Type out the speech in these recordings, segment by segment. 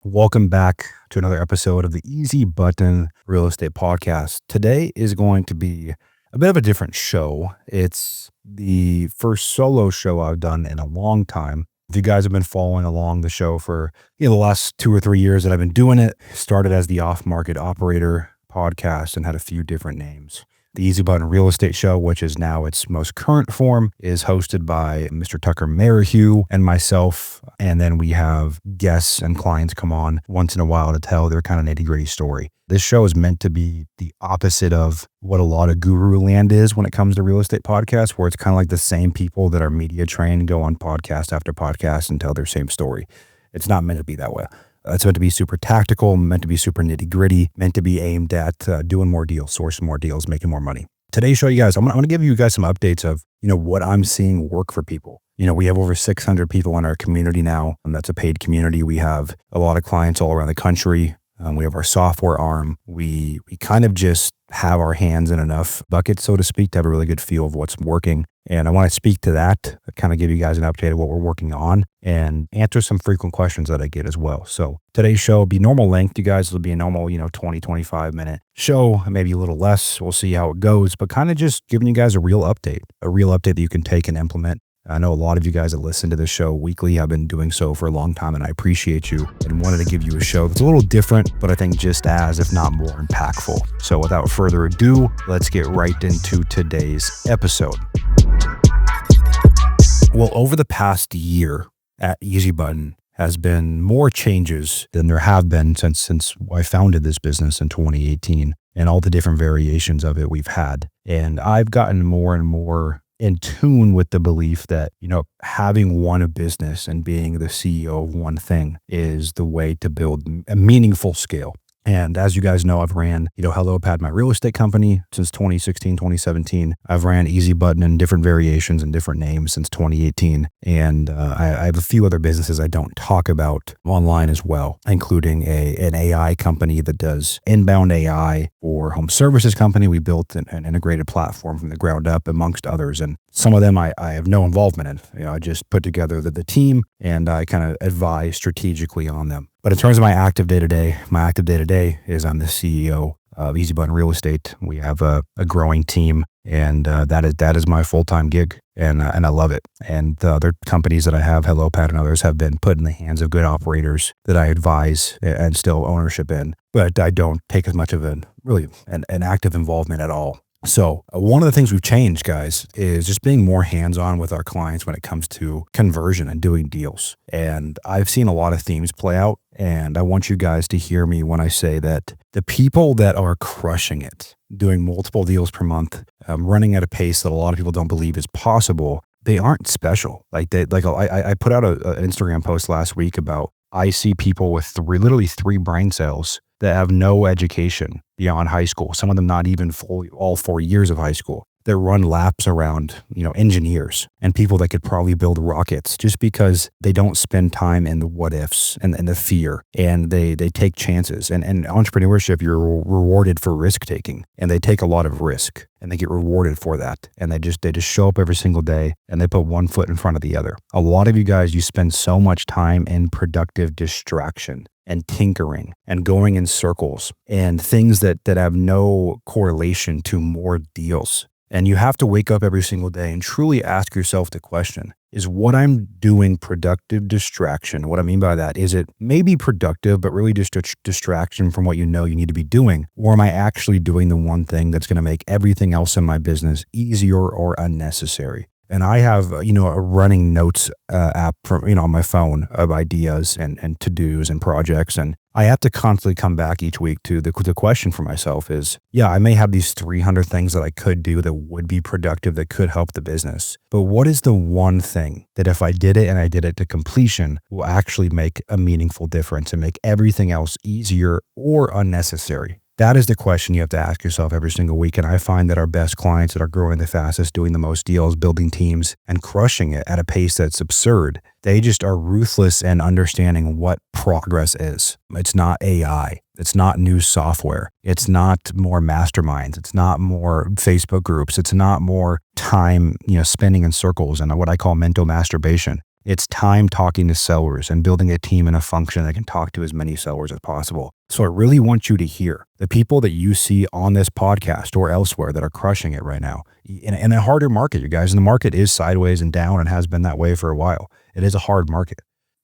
Welcome back to another episode of the Easy Button Real Estate Podcast. Today is going to be a bit of a different show. It's the first solo show I've done in a long time. If you guys have been following along the show for the last 2 or 3 years that I've been doing it, started as the Off Market Operator podcast and had a few different names. The Easy Button Real Estate Show, which is now its most current form, is hosted by Mr. Tucker Merrihew and myself. And then we have guests and clients come on once in a while to tell their kind of nitty-gritty story. This show is meant to be the opposite of what a lot of guru land is when it comes to real estate podcasts, where it's kind of like the same people that are media trained go on podcast after podcast and tell their same story. It's not meant to be that way. It's meant to be super tactical, meant to be super nitty gritty, meant to be aimed at doing more deals, sourcing more deals, making more money. Today's show, you guys, I'm going to give you guys some updates of, what I'm seeing work for people. We have over 600 people in our community now, and that's a paid community. We have a lot of clients all around the country. We have our software arm. We kind of just have our hands in enough buckets, so to speak, to have a really good feel of what's working. And I want to speak to that, kind of give you guys an update of what we're working on and answer some frequent questions that I get as well. So today's show will be normal length. You guys will be a normal, 20, 25 minute show, maybe a little less. We'll see how it goes, but kind of just giving you guys a real update that you can take and implement. I know a lot of you guys that listen to this show weekly have been doing so for a long time, and I appreciate you and wanted to give you a show that's a little different, but I think just as, if not more, impactful. So without further ado, let's get right into today's episode. Well, over the past year at Easy Button has been more changes than there have been since I founded this business in 2018, and all the different variations of it we've had. And I've gotten more and more in tune with the belief that, having one business and being the CEO of one thing is the way to build a meaningful scale. And as you guys know, I've ran, HelloPad, my real estate company, since 2016, 2017. I've ran Easy Button in different variations and different names since 2018. And I have a few other businesses I don't talk about online as well, including an AI company that does inbound AI for home services company. We built an integrated platform from the ground up, amongst others. And some of them I have no involvement in. I just put together the team and I kind of advise strategically on them. But in terms of my active day-to-day is I'm the CEO of Easy Button Real Estate. We have a growing team, and that is my full-time gig, and I love it. And the other companies that I have, HelloPad and others, have been put in the hands of good operators that I advise and still ownership in. But I don't take as much of an active involvement at all. So one of the things we've changed, guys, is just being more hands-on with our clients when it comes to conversion and doing deals. And I've seen a lot of themes play out, and I want you guys to hear me when I say that the people that are crushing it, doing multiple deals per month, running at a pace that a lot of people don't believe is possible, they aren't special. I put out an Instagram post last week about I see people with literally three brain cells that have no education beyond high school. Some of them not even all 4 years of high school. That run laps around, engineers and people that could probably build rockets just because they don't spend time in the what ifs and the fear, and they take chances. And entrepreneurship, you're rewarded for risk taking, and they take a lot of risk and they get rewarded for that. And they just show up every single day and they put one foot in front of the other. A lot of you guys, you spend so much time in productive distraction and tinkering and going in circles and things that have no correlation to more deals. And you have to wake up every single day and truly ask yourself the question, is what I'm doing productive distraction? What I mean by that, is it maybe productive, but really just a distraction from what you need to be doing? Or am I actually doing the one thing that's going to make everything else in my business easier or unnecessary? And I have, a running notes app from, on my phone of ideas and to-dos and projects. And I have to constantly come back each week to the question for myself is, I may have these 300 things that I could do that would be productive, that could help the business. But what is the one thing that if I did it and I did it to completion will actually make a meaningful difference and make everything else easier or unnecessary? That is the question you have to ask yourself every single week. And I find that our best clients that are growing the fastest, doing the most deals, building teams, and crushing it at a pace that's absurd, they just are ruthless in understanding what progress is. It's not AI. It's not new software. It's not more masterminds. It's not more Facebook groups. It's not more time, spending in circles and what I call mental masturbation. It's time talking to sellers and building a team and a function that can talk to as many sellers as possible. So I really want you to hear the people that you see on this podcast or elsewhere that are crushing it right now in a harder market, you guys. And the market is sideways and down and has been that way for a while. It is a hard market.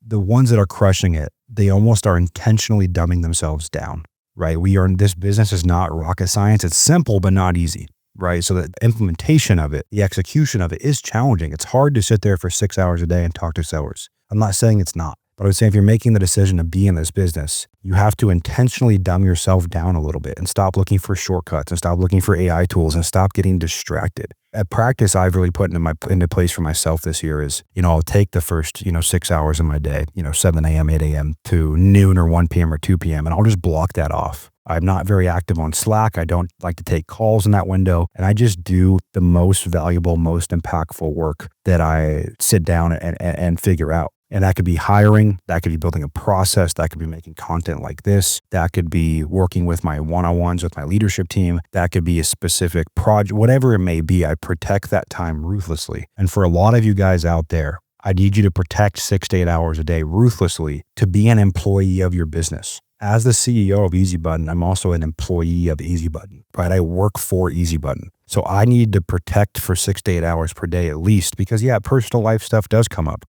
The ones that are crushing it, they almost are intentionally dumbing themselves down, right? This business is not rocket science. It's simple, but not easy, right? So the implementation of it, the execution of it is challenging. It's hard to sit there for 6 hours a day and talk to sellers. I'm not saying it's not, but I would say if you're making the decision to be in this business, you have to intentionally dumb yourself down a little bit and stop looking for shortcuts and stop looking for AI tools and stop getting distracted. A practice I've really put into place for myself this year is, I'll take the first, 6 hours of my day, 7 a.m., 8 a.m. to noon or 1 p.m. or 2 p.m. and I'll just block that off. I'm not very active on Slack. I don't like to take calls in that window. And I just do the most valuable, most impactful work that I sit down and figure out. And that could be hiring, that could be building a process, that could be making content like this, that could be working with my one-on-ones with my leadership team, that could be a specific project, whatever it may be. I protect that time ruthlessly. And for a lot of you guys out there, I need you to protect 6 to 8 hours a day ruthlessly to be an employee of your business. As the CEO of EasyButton, I'm also an employee of EasyButton, right? I work for EasyButton. So I need to protect for 6 to 8 hours per day at least because, personal life stuff does come up.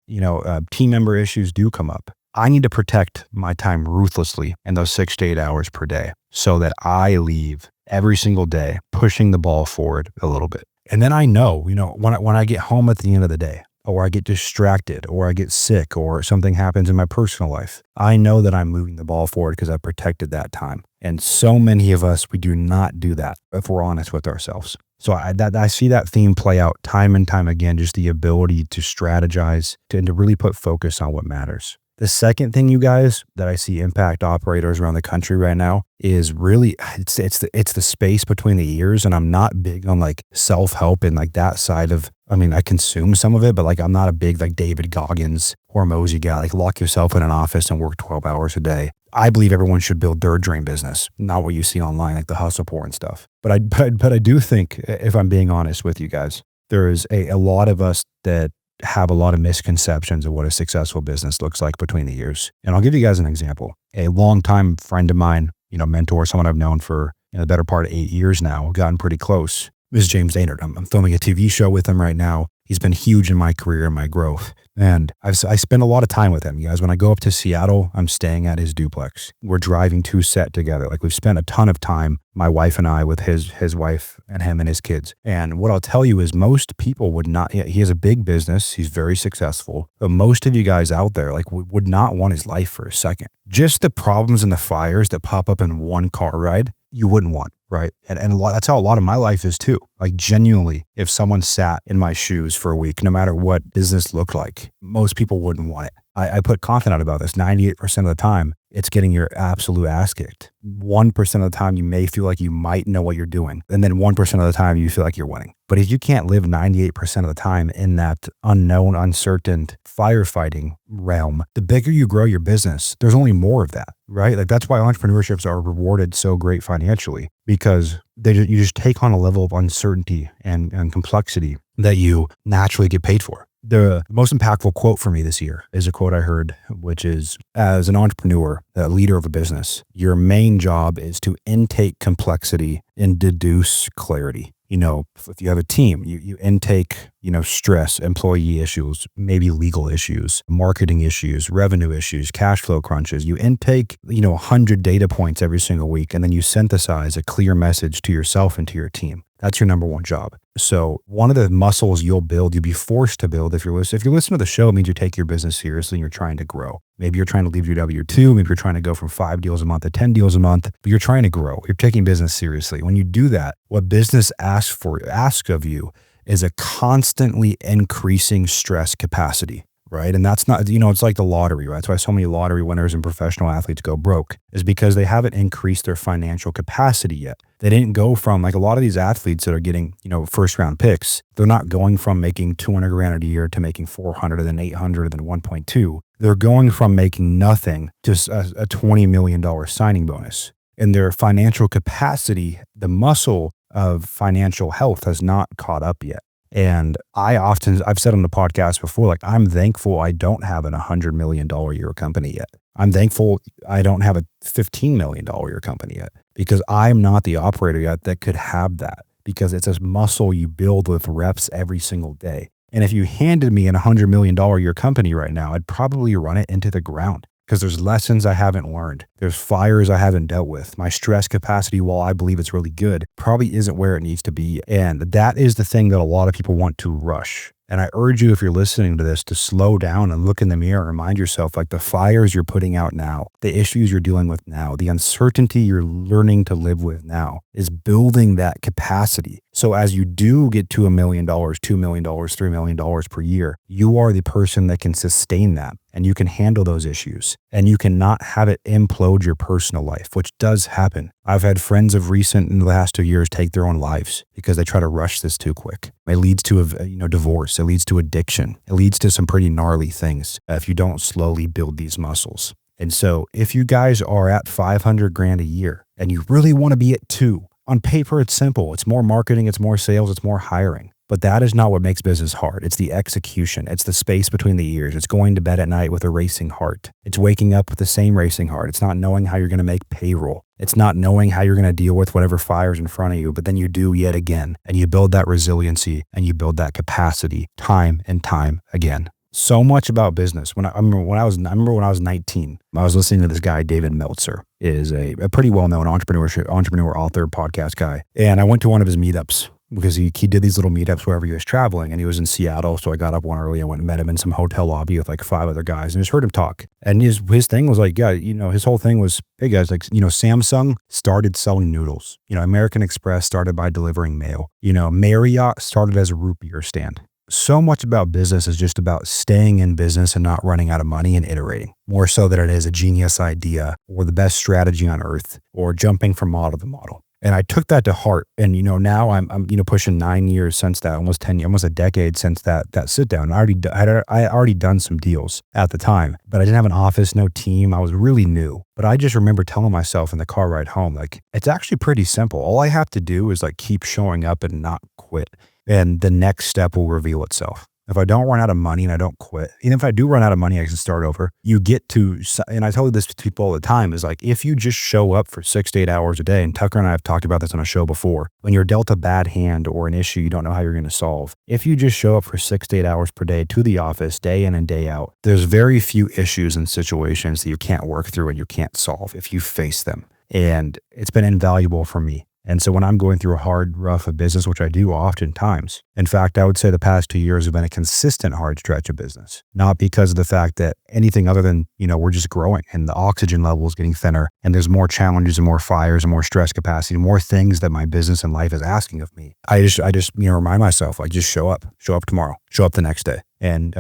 Team member issues do come up. I need to protect my time ruthlessly in those 6 to 8 hours per day so that I leave every single day pushing the ball forward a little bit. And then I know, when I get home at the end of the day, or I get distracted, or I get sick, or something happens in my personal life, I know that I'm moving the ball forward because I protected that time. And so many of us, we do not do that if we're honest with ourselves. So I see that theme play out time and time again, just the ability to strategize and to really put focus on what matters. The second thing, you guys, that I see impact operators around the country right now is really, it's the space between the ears. And I'm not big on like self-help and like that side of, I consume some of it, but like I'm not a big like David Goggins Hormozy guy, like lock yourself in an office and work 12 hours a day. I believe everyone should build their dream business, not what you see online, like the hustle porn stuff. But I do think, if I'm being honest with you guys, there is a lot of us that have a lot of misconceptions of what a successful business looks like between the years. And I'll give you guys an example. A longtime friend of mine, mentor, someone I've known for the better part of 8 years now, gotten pretty close, is James Daynard. I'm filming a TV show with him right now. He's been huge in my career and my growth. And I spend a lot of time with him. You guys, when I go up to Seattle, I'm staying at his duplex. We're driving to set together. Like we've spent a ton of time, my wife and I, with his wife and him and his kids. And what I'll tell you is most people would not, he has a big business. He's very successful. But most of you guys out there would not want his life for a second. Just the problems and the fires that pop up in one car ride, you wouldn't want, right? And that's how a lot of my life is too. Like genuinely, if someone sat in my shoes for a week, no matter what business looked like, most people wouldn't want it. I put content out about this. 98% of the time, it's getting your absolute ass kicked. 1% of the time, you may feel like you might know what you're doing. And then 1% of the time, you feel like you're winning. But if you can't live 98% of the time in that unknown, uncertain firefighting realm, the bigger you grow your business, there's only more of that, right? Like that's why entrepreneurships are rewarded so great financially, because you just take on a level of uncertainty and complexity that you naturally get paid for. The most impactful quote for me this year is a quote I heard, which is, as an entrepreneur, a leader of a business, your main job is to intake complexity and deduce clarity. If you have a team, you intake, stress, employee issues, maybe legal issues, marketing issues, revenue issues, cash flow crunches. You intake, 100 data points every single week, and then you synthesize a clear message to yourself and to your team. That's your number one job. So one of the muscles you'll be forced to build if you're listening to the show, it means you take your business seriously and you're trying to grow. Maybe you're trying to leave your W-2. Maybe you're trying to go from 5 deals a month to 10 deals a month, but you're trying to grow. You're taking business seriously. When you do that, what business asks of you is a constantly increasing stress capacity. Right. And that's not, it's like the lottery, right? That's why so many lottery winners and professional athletes go broke, is because they haven't increased their financial capacity yet. They didn't go from, like a lot of these athletes that are getting, first round picks, they're not going from making 200 grand a year to making 400 and then 800 and then 1.2. They're going from making nothing to a $20 million signing bonus. And their financial capacity, the muscle of financial health has not caught up yet. And I've said on the podcast before, like, I'm thankful I don't have an $100 million a year company yet. I'm thankful I don't have a $15 million a year company yet, because I'm not the operator yet that could have that, because it's a muscle you build with reps every single day. And if you handed me a $100 million a year company right now, I'd probably run it into the ground, because there's lessons I haven't learned. There's fires I haven't dealt with. My stress capacity, while I believe it's really good, probably isn't where it needs to be. And that is the thing that a lot of people want to rush. And I urge you, if you're listening to this, to slow down and look in the mirror and remind yourself, like, the fires you're putting out now, the issues you're dealing with now, the uncertainty you're learning to live with now is building that capacity. So as you do get to $1 million, $2 million, $3 million per year, you are the person that can sustain that, and you can handle those issues, and you cannot have it implode your personal life, which does happen. I've had friends of recent in the last 2 years take their own lives because they try to rush this too quick. It leads to divorce. It leads to addiction. It leads to some pretty gnarly things if you don't slowly build these muscles. And so if you guys are at 500 grand a year and you really want to be at 2, on paper, it's simple. It's more marketing, it's more sales, it's more hiring. But that is not what makes business hard. It's the execution. It's the space between the ears. It's going to bed at night with a racing heart. It's waking up with the same racing heart. It's not knowing how you're going to make payroll. It's not knowing how you're going to deal with whatever fires in front of you, but then you do yet again. And you build that resiliency and you build that capacity time and time again. So much about business. I remember when I was 19, I was listening to this guy, David Meltzer, is a pretty well-known entrepreneur, author, podcast guy. And I went to one of his meetups because he did these little meetups wherever he was traveling, and he was in Seattle. So I got up one early and went and met him in some hotel lobby with like 5 other guys and just heard him talk. And his thing was like, yeah, his whole thing was, hey guys, like, Samsung started selling noodles. American Express started by delivering mail. Marriott started as a root beer stand. So much about business is just about staying in business and not running out of money and iterating, more so than it is a genius idea or the best strategy on earth or jumping from model to model. And I took that to heart. And, now I'm pushing 9 years since that, almost a decade since that sit down. I had already done some deals at the time, but I didn't have an office, no team. I was really new. But I just remember telling myself in the car ride home, like, it's actually pretty simple. All I have to do is like keep showing up and not quit. And the next step will reveal itself. If I don't run out of money and I don't quit, even if I do run out of money, I can start over. You get to, and I tell this to people all the time, is like, if you just show up for 6 to 8 hours a day, and Tucker and I have talked about this on a show before, when you're dealt a bad hand or an issue you don't know how you're going to solve, if you just show up for 6 to 8 hours per day to the office, day in and day out, there's very few issues and situations that you can't work through and you can't solve if you face them. And it's been invaluable for me. And so when I'm going through a hard, rough of business, which I do oftentimes, in fact, I would say the past 2 years have been a consistent hard stretch of business, not because of the fact that anything other than, we're just growing and the oxygen level is getting thinner and there's more challenges and more fires and more stress capacity, more things that my business and life is asking of me. I just remind myself, like, just show up tomorrow, show up the next day. And,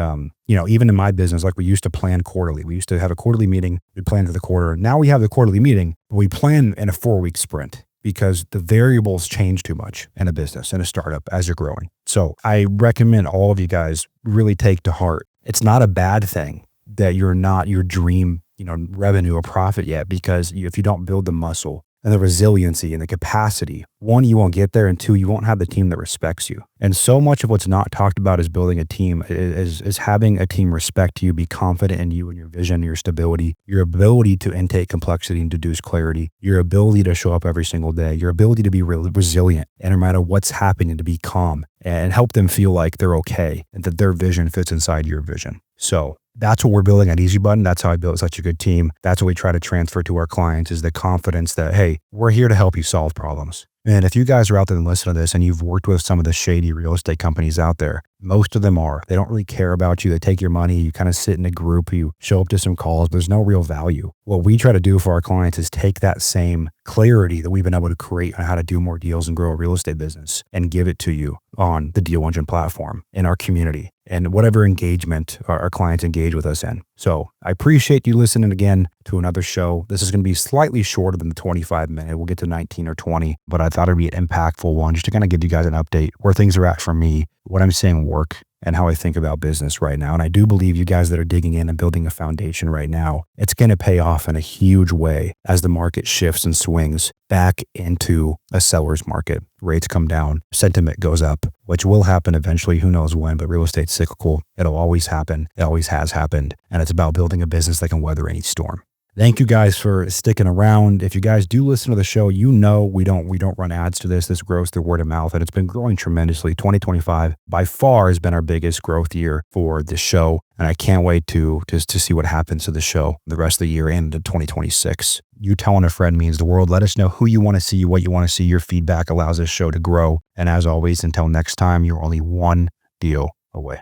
even in my business, like, we used to plan quarterly. We used to have a quarterly meeting. We planned for the quarter. Now we have the quarterly meeting, but we plan in a 4-week sprint, because the variables change too much in a business, in a startup, as you're growing. So I recommend all of you guys really take to heart, it's not a bad thing that you're not your dream, revenue or profit yet, because if you don't build the muscle and the resiliency and the capacity, 1, you won't get there, and 2, you won't have the team that respects you. And so much of what's not talked about is building a team, is having a team respect you, be confident in you and your vision, your stability, your ability to intake complexity and deduce clarity, your ability to show up every single day, your ability to be resilient, and no matter what's happening, to be calm and help them feel like they're okay and that their vision fits inside your vision. So that's what we're building at Easy Button. That's how I built such a good team. That's what we try to transfer to our clients, is the confidence that, hey, we're here to help you solve problems. And if you guys are out there and listen to this and you've worked with some of the shady real estate companies out there, most of them they don't really care about you. They take your money. You kind of sit in a group. You show up to some calls. There's no real value. What we try to do for our clients is take that same clarity that we've been able to create on how to do more deals and grow a real estate business and give it to you on the Deal Engine platform in our community and whatever engagement our clients engage with us in. So I appreciate you listening again to another show. This is going to be slightly shorter than the 25-minute. We'll get to 19 or 20, but I thought it'd be an impactful one just to kind of give you guys an update where things are at for me, what I'm seeing work, and how I think about business right now. And I do believe you guys that are digging in and building a foundation right now, it's going to pay off in a huge way as the market shifts and swings back into a seller's market. Rates come down, sentiment goes up, which will happen eventually. Who knows when, but real estate's cyclical. It'll always happen. It always has happened. And it's about building a business that can weather any storm. Thank you guys for sticking around. If you guys do listen to the show, you know we don't run ads to this. This grows through word of mouth, and it's been growing tremendously. 2025 by far has been our biggest growth year for the show, and I can't wait to see what happens to the show the rest of the year and into 2026. You telling a friend means the world. Let us know who you want to see, what you want to see. Your feedback allows this show to grow. And as always, until next time, you're only one deal away.